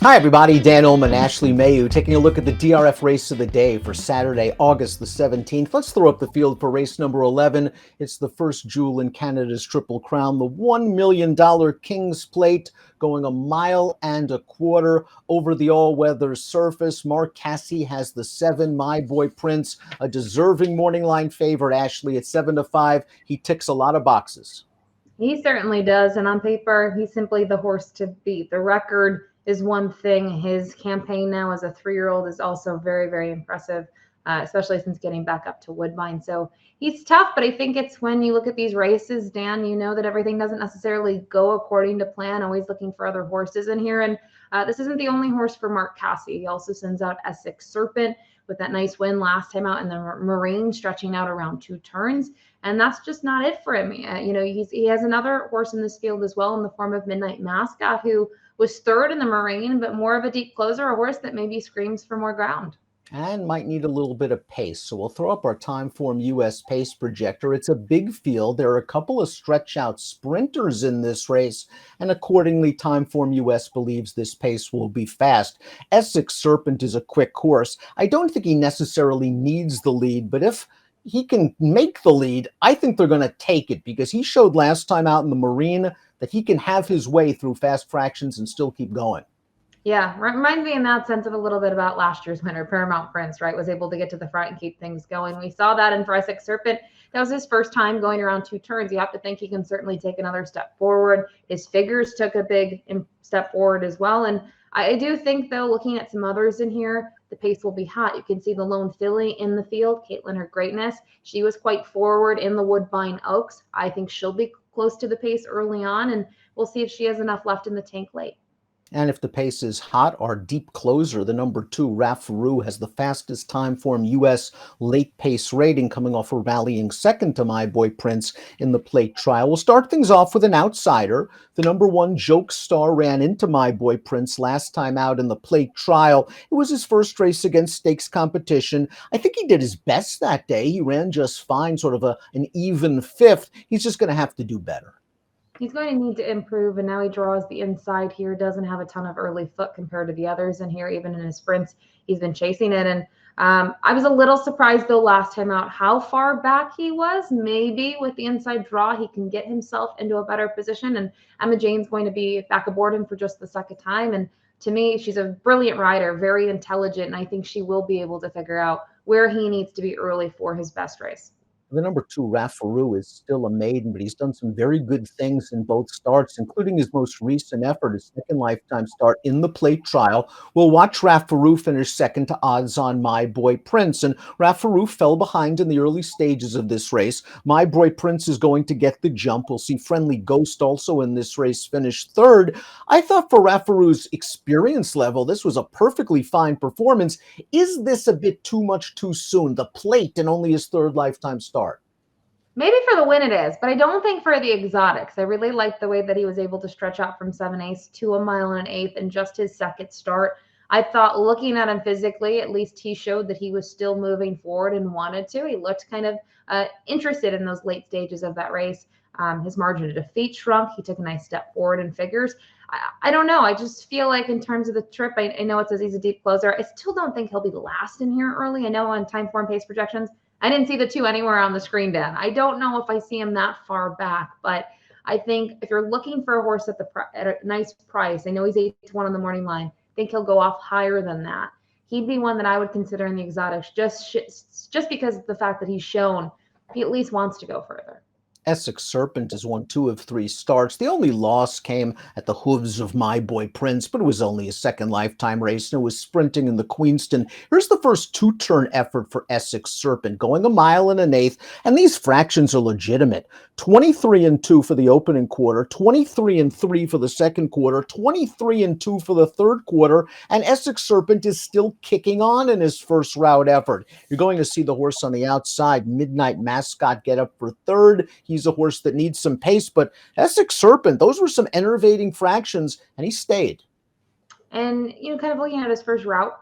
Hi, everybody. Dan Illman, Ashley Mailloux, taking a look at the DRF race of the day for Saturday, August the 17th. Let's throw up the field for race number 11. It's the first jewel in Canada's Triple Crown, the $1 million King's Plate, going 1.25 miles over the all-weather surface. Mark Casse has the 7. My Boy Prince, a deserving morning line favorite. Ashley at 7-5. He ticks a lot of boxes. He certainly does, and on paper, he's simply the horse to beat. The record is one thing. His campaign now as a 3-year-old is also very, very impressive, especially since getting back up to Woodbine. So he's tough, but I think it's when you look at these races, Dan, you know that everything doesn't necessarily go according to plan, always looking for other horses in here. And this isn't the only horse for Mark Casse. He also sends out Essex Serpent with that nice win last time out in the Marine, stretching out around 2 turns. And that's just not it for him. He has another horse in this field as well in the form of Midnight Mascot, who was 3rd in the Marine, but more of a deep closer, a horse that maybe screams for more ground. And might need a little bit of pace. So we'll throw up our Timeform US pace projector. It's a big field. There are a couple of stretch out sprinters in this race, and accordingly, Timeform US believes this pace will be fast. Essex Serpent is a quick horse. I don't think he necessarily needs the lead, but if he can make the lead, I think they're going to take it, because he showed last time out in the Marine that he can have his way through fast fractions and still keep going. Yeah, reminds me in that sense of a little bit about last year's winner, Paramount Prince, right? Was able to get to the front and keep things going. We saw that in Essex Serpent. That was his first time going around 2 turns. You have to think he can certainly take another step forward. His figures took a big step forward as well. And I do think, though, looking at some others in here, the pace will be hot. You can see the lone filly in the field, Caitlin Her Greatness. She was quite forward in the Woodbine Oaks. I think she'll be close to the pace early on, and we'll see if she has enough left in the tank late. And if the pace is hot, our deep closer, the number 2, Raffaroo, has the fastest Timeform US late pace rating, coming off a rallying 2nd to My Boy Prince in the plate trial. We'll start things off with an outsider. The number 1, Joke Star, ran into My Boy Prince last time out in the plate trial. It was his first race against stakes competition. I think he did his best that day. He ran just fine, sort of an even 5th. He's just going to have to do better. He's going to need to improve, and now he draws the inside here, doesn't have a ton of early foot compared to the others in here. Even in his sprints, he's been chasing it. And I was a little surprised, though, last time out how far back he was. Maybe with the inside draw, he can get himself into a better position. And Emma Jane's going to be back aboard him for just the 2nd time. And to me, she's a brilliant rider, very intelligent, and I think she will be able to figure out where he needs to be early for his best race. The number 2, Raffaroo, is still a maiden, but he's done some very good things in both starts, including his most recent effort, his 2nd lifetime start in the plate trial. We'll watch Raffaroo finish 2nd to odds on My Boy Prince, and Raffaroo fell behind in the early stages of this race. My Boy Prince is going to get the jump. We'll see Friendly Ghost also in this race finish 3rd. I thought for Raffaroo's experience level, this was a perfectly fine performance. Is this a bit too much too soon? The plate and only his 3rd lifetime start. Maybe for the win it is, but I don't think for the exotics. I really like the way that he was able to stretch out from 7/8 to 1 1/8 in just his 2nd start. I thought, looking at him physically, at least he showed that he was still moving forward and wanted to. He looked kind of interested in those late stages of that race. His margin of defeat shrunk. He took a nice step forward in figures. I don't know. I just feel like in terms of the trip, I know it says he's a deep closer. I still don't think he'll be last in here early. I know on Timeform pace projections, I didn't see the 2 anywhere on the screen, Dan. I don't know if I see him that far back, but I think if you're looking for a horse at a nice price, I know he's 8-1 on the morning line. I think he'll go off higher than that. He'd be one that I would consider in the exotics, just because of the fact that he's shown he at least wants to go further. Essex Serpent has won 2 of 3 starts. The only loss came at the hooves of My Boy Prince, but it was only a 2nd lifetime race, and it was sprinting in the Queenston. Here's the first 2-turn effort for Essex Serpent, going 1 1/8, and these fractions are legitimate. 23-2 for the opening quarter, 23-3 for the 2nd quarter, 23-2 for the 3rd quarter, and Essex Serpent is still kicking on in his first route effort. You're going to see the horse on the outside, Midnight Mascot, get up for 3rd. He's a horse that needs some pace, but Essex Serpent, those were some enervating fractions, and he stayed. And, kind of looking at his first route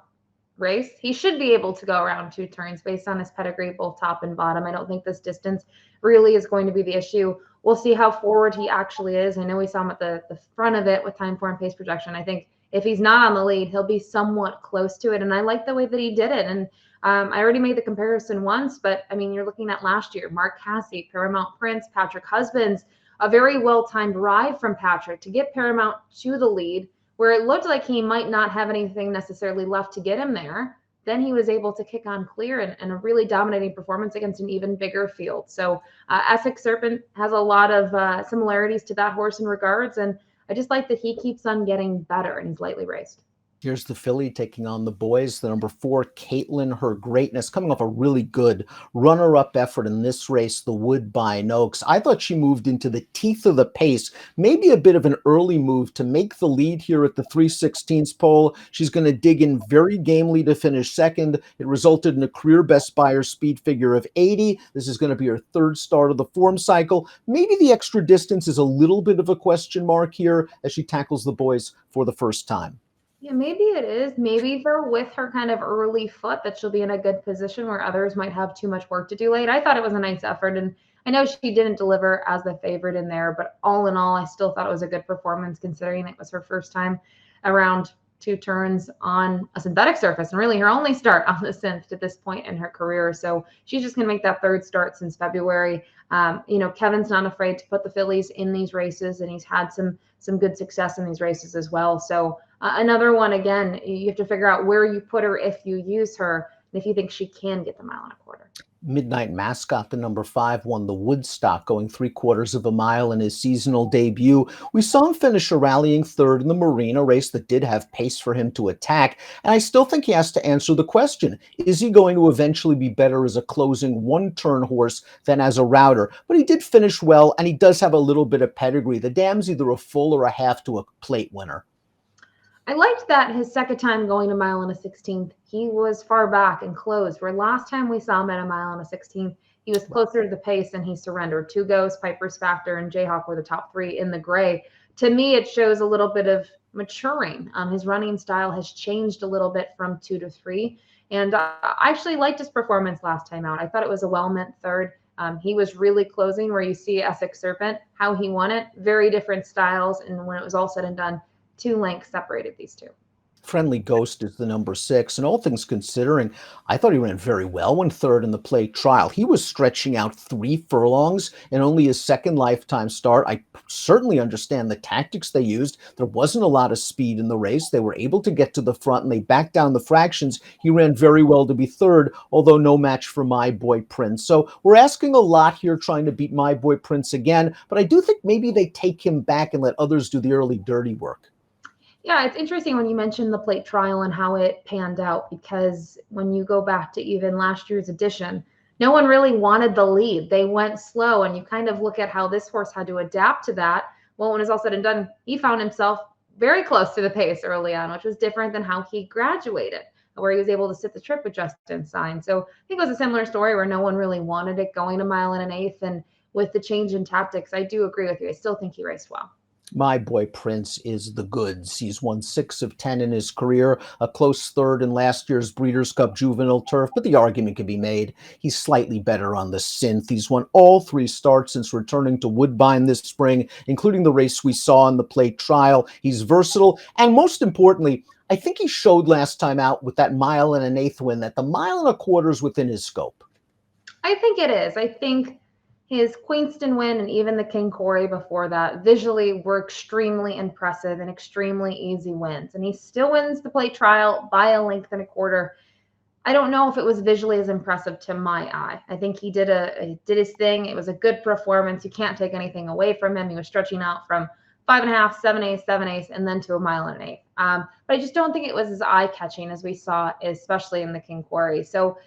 race, he should be able to go around 2 turns based on his pedigree, both top and bottom. I don't think this distance really is going to be the issue. We'll see how forward he actually is. I know we saw him at the front of it with Timeform pace projection. I think if he's not on the lead, he'll be somewhat close to it. And I like the way that he did it. And I already made the comparison once, but I mean, you're looking at last year, Mark Casse, Paramount Prince, Patrick Husbands, a very well-timed ride from Patrick to get Paramount to the lead, where it looked like he might not have anything necessarily left to get him there. Then he was able to kick on clear and a really dominating performance against an even bigger field. So Essex Serpent has a lot of similarities to that horse in regards, and I just like that he keeps on getting better and he's lightly raced. Here's the filly taking on the boys. The number 4, Caitlin, Her Greatness, coming off a really good runner-up effort in this race, the Woodbine Oaks. I thought she moved into the teeth of the pace, maybe a bit of an early move to make the lead here at the 3/16 pole. She's going to dig in very gamely to finish second. It resulted in a career best Beyer speed figure of 80. This is going to be her third start of the form cycle. Maybe the extra distance is a little bit of a question mark here as she tackles the boys for the first time. Yeah, maybe it is. Maybe for with her kind of early foot that she'll be in a good position where others might have too much work to do late. I thought it was a nice effort, and I know she didn't deliver as the favorite in there, but all in all, I still thought it was a good performance considering it was her first time around 2 turns on a synthetic surface and really her only start on the synth at this point in her career. So she's just going to make that third start since February. Kevin's not afraid to put the fillies in these races, and he's had some good success in these races as well. So another one, again, you have to figure out where you put her if you use her, and if you think she can get the 1.25 miles. Midnight Mascot, the number 5, won the Woodstock, going 3/4 of a mile in his seasonal debut. We saw him finish a rallying third in the Marina race that did have pace for him to attack, and I still think he has to answer the question, is he going to eventually be better as a closing one-turn horse than as a router? But he did finish well, and he does have a little bit of pedigree. The dam's either a full or a half to a plate winner. I liked that his second time going a 1.16 miles, he was far back and closed, where last time we saw him at a 1.16 miles, he was closer to the pace and he surrendered. 2 Goes, Piper's Factor, and Jayhawk were the top 3 in the gray. To me, it shows a little bit of maturing. His running style has changed a little bit from 2 to 3. And I actually liked his performance last time out. I thought it was a well-meant third. He was really closing where you see Essex Serpent, how he won it. Very different styles. And when it was all said and done, 2 lengths separated these two. Friendly Ghost is the number 6, and all things considering, I thought he ran very well when third in the plate trial. He was stretching out 3 furlongs in only his second lifetime start. I certainly understand the tactics they used. There wasn't a lot of speed in the race. They were able to get to the front, and they backed down the fractions. He ran very well to be third, although no match for My Boy Prince. So we're asking a lot here trying to beat My Boy Prince again, but I do think maybe they take him back and let others do the early dirty work. Yeah, it's interesting when you mentioned the plate trial and how it panned out, because when you go back to even last year's edition, no one really wanted the lead. They went slow, and you kind of look at how this horse had to adapt to that. Well, when it's all said and done, he found himself very close to the pace early on, which was different than how he graduated, where he was able to sit the trip with Justin Stein. So I think it was a similar story where no one really wanted it going a 1.125 miles. And with the change in tactics, I do agree with you. I still think he raced well. My Boy Prince is the goods. He's won 6 of 10 in his career, a close third in last year's Breeders' Cup Juvenile Turf, but the argument can be made he's slightly better on the synth. He's won all 3 starts since returning to Woodbine this spring, including the race we saw in the plate trial. He's versatile, and most importantly, I think he showed last time out with that 1.125 win that the 1.25 is within his scope. I think it is. I think his Queenston win and even the King Corey before that visually were extremely impressive and extremely easy wins. And he still wins the plate trial by 1.25 lengths. I don't know if it was visually as impressive to my eye. I think he did his thing. It was a good performance. You can't take anything away from him. He was stretching out from 5.5, 7/8, 7/8, and then to 1.125 miles. But I just don't think it was as eye-catching as we saw, especially in the King Quarry. So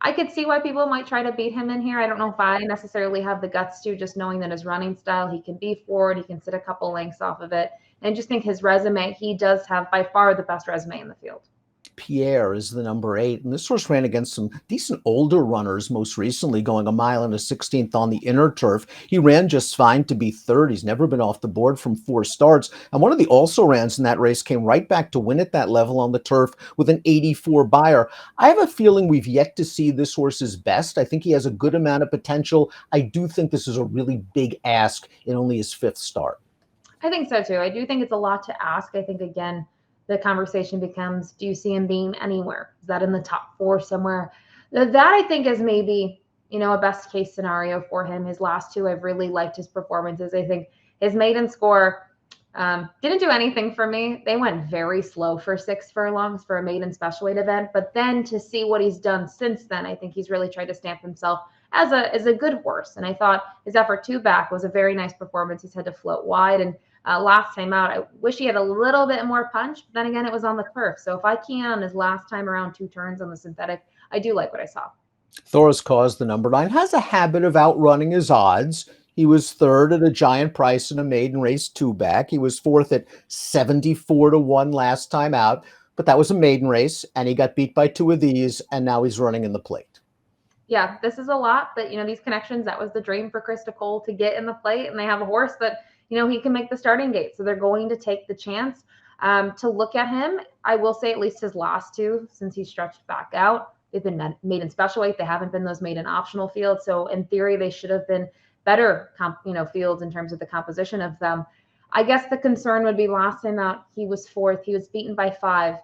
I could see why people might try to beat him in here. I don't know if I necessarily have the guts to, just knowing that his running style, he can be forward, he can sit a couple lengths off of it. And I just think his resume, he does have by far the best resume in the field. Pierre is the number 8, and this horse ran against some decent older runners, most recently going 1.16 miles on the inner turf. He ran just fine to be third. He's never been off the board from 4 starts, and one of the also-rans in that race came right back to win at that level on the turf with an 84 Beyer. I have a feeling we've yet to see this horse's best. I think he has a good amount of potential. I do think this is a really big ask in only his 5th start. I think so too. I do think it's a lot to ask. I think again, the conversation becomes, do you see him being anywhere? Is that in the top four somewhere? That I think is maybe, a best case scenario for him. His last two, I've really liked his performances. I think his maiden score didn't do anything for me. They went very slow for 6 furlongs for a maiden special weight event. But then to see what he's done since then, I think he's really tried to stamp himself as a good horse. And I thought his effort two back was a very nice performance. He's had to float wide. And last time out, I wish he had a little bit more punch. But then again, it was on the turf. So if I can on his last time around 2 turns on the synthetic, I do like what I saw. Thoros Cause, the number 9, has a habit of outrunning his odds. He was third at a giant price in a maiden race 2-back. He was fourth at 74-1 last time out, but that was a maiden race, and he got beat by 2 of these, and now he's running in the plate. Yeah, this is a lot, but these connections, that was the dream for Krista Cole to get in the plate, and they have a horse that, he can make the starting gate. So they're going to take the chance to look at him. I will say at least his last 2, since he stretched back out, they've been maiden special weight. They haven't been those maiden optional fields. So in theory, they should have been better, fields in terms of the composition of them. I guess the concern would be last time out, he was fourth. He was beaten by 5,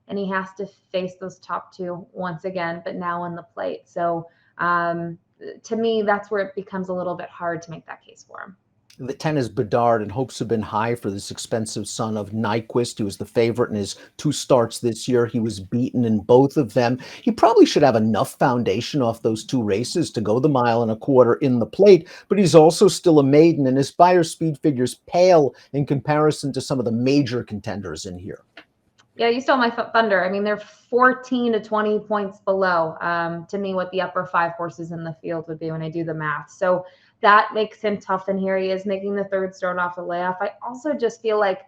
and he has to face those top 2 once again, but now in the plate. So to me, that's where it becomes a little bit hard to make that case for him. The 10 is Bedard, and hopes have been high for this expensive son of Nyquist. He was the favorite in his 2 starts this year. He was beaten in both of them. He probably should have enough foundation off those 2 races to go the 1.25 miles in the plate, but he's also still a maiden, and his Beyer speed figures pale in comparison to some of the major contenders in here. Yeah, you stole my thunder. I mean, they're 14 to 20 points below, to me, what the upper 5 horses in the field would be when I do the math. So that makes him tough in here. He is making the 3rd start off the layoff. I also just feel like,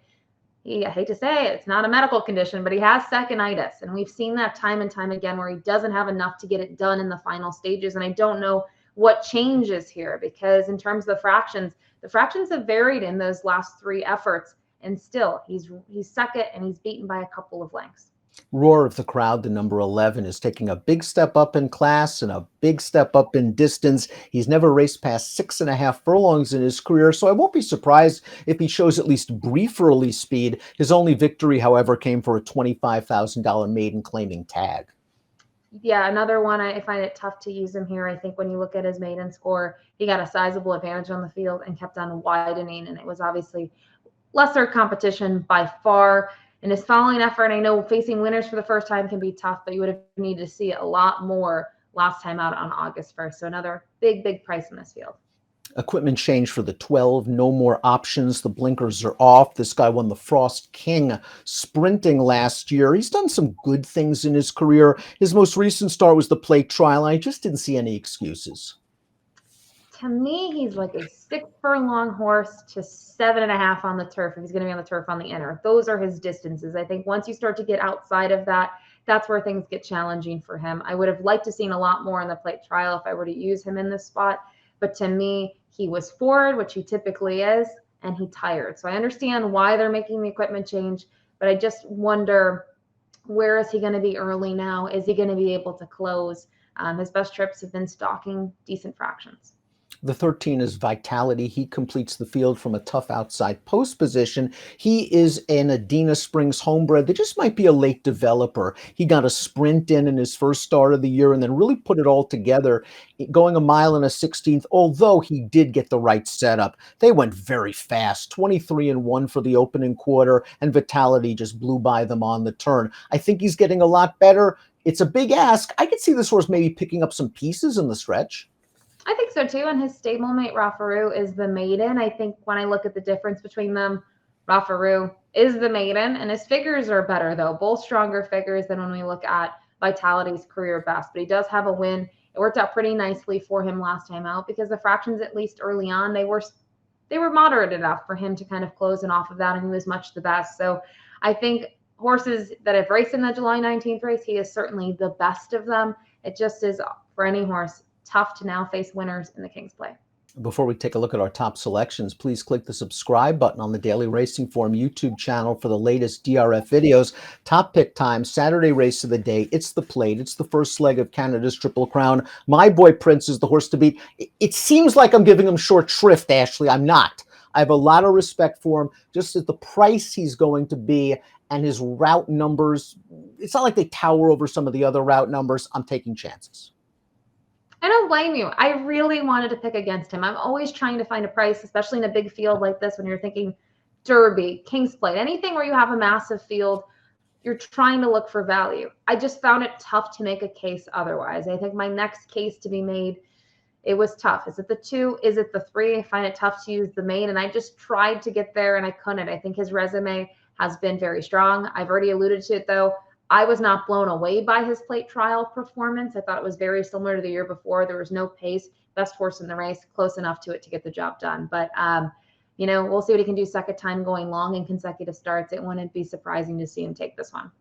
I hate to say it, it's not a medical condition, but he has seconitis. And we've seen that time and time again where he doesn't have enough to get it done in the final stages. And I don't know what changes here, because in terms of the fractions have varied in those last 3 efforts. And still, he's second, and he's beaten by a couple of lengths. Roar of the Crowd, the number 11, is taking a big step up in class and a big step up in distance. He's never raced past 6.5 furlongs in his career, so I won't be surprised if he shows at least brief early speed. His only victory, however, came for a $25,000 maiden claiming tag. Yeah, another one, I find it tough to use him here. I think when you look at his maiden score, he got a sizable advantage on the field and kept on widening, and it was obviously lesser competition by far. In his following effort, I know facing winners for the first time can be tough, but you would have needed to see a lot more last time out on August 1st. So another big price in this field. Equipment change for the 12. No more options. The blinkers are off. This guy won the Frost King sprinting last year. He's done some good things in his career. His most recent start was the plate trial. I just didn't see any excuses. To me, he's like a 6 furlong horse to 7.5 on the turf if he's going to be on the turf on the inner. Those are his distances. I think once you start to get outside of that, that's where things get challenging for him. I would have liked to seen a lot more in the plate trial if I were to use him in this spot. But to me, he was forward, which he typically is, and he tired. So I understand why they're making the equipment change, but I just wonder, where is he going to be early now? Is he going to be able to close? His best trips have been stalking decent fractions. The 13 is Vitality. He completes the field from a tough outside post position. He is an Adena Springs homebred. They just might be a late developer. He got a sprint in his first start of the year and then really put it all together, going 1 1/16, although he did get the right setup. They went very fast, 23-1 for the opening quarter, and Vitality just blew by them on the turn. I think he's getting a lot better. It's a big ask. I could see this horse maybe picking up some pieces in the stretch. I think so too. And his stablemate, Rafaru, is the maiden. I think when I look at the difference between them, Rafaru is the maiden, and his figures are better, though. Both stronger figures than when we look at Vitality's career best. But he does have a win. It worked out pretty nicely for him last time out because the fractions, at least early on, they were moderate enough for him to kind of close in off of that, and he was much the best. So I think horses that have raced in the July 19th race, he is certainly the best of them. It just is, for any horse, tough to now face winners in the King's Play. Before we take a look at our top selections, please click the subscribe button on the Daily Racing Form YouTube channel for the latest DRF videos. Top pick time, Saturday race of the day. It's the plate. It's the first leg of Canada's Triple Crown. My Boy Prince is the horse to beat. It seems like I'm giving him short shrift, Ashley. I'm not. I have a lot of respect for him, just at the price he's going to be and his route numbers. It's not like they tower over some of the other route numbers. I'm taking chances. I don't blame you. I really wanted to pick against him. I'm always trying to find a price, especially in a big field like this when you're thinking Derby, King's Plate, anything where you have a massive field, you're trying to look for value. I just found it tough to make a case otherwise. I think my next case to be made, it was tough. Is it the 2? Is it the 3? I find it tough to use the main, and I just tried to get there and I couldn't. I think his resume has been very strong. I've already alluded to it though. I was not blown away by his plate trial performance. I thought it was very similar to the year before. There was no pace, best horse in the race, close enough to it to get the job done. But, we'll see what he can do second time going long in consecutive starts. It wouldn't be surprising to see him take this one.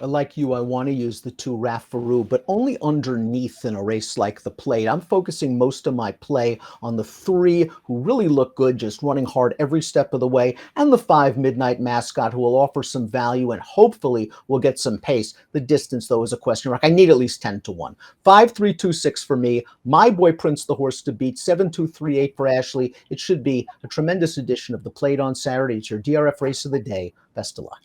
Like you, I want to use the 2 Raffaru, but only underneath in a race like the Plate. I'm focusing most of my play on the 3 who really look good, just running hard every step of the way, and the 5 Midnight Mascot who will offer some value and hopefully will get some pace. The distance, though, is a question mark. I need at least 10-1. 5-3-2-6 for me. My Boy Prince the horse to beat. 7-2-3-8 for Ashley. It should be a tremendous edition of the Plate on Saturday. It's your DRF race of the day. Best of luck.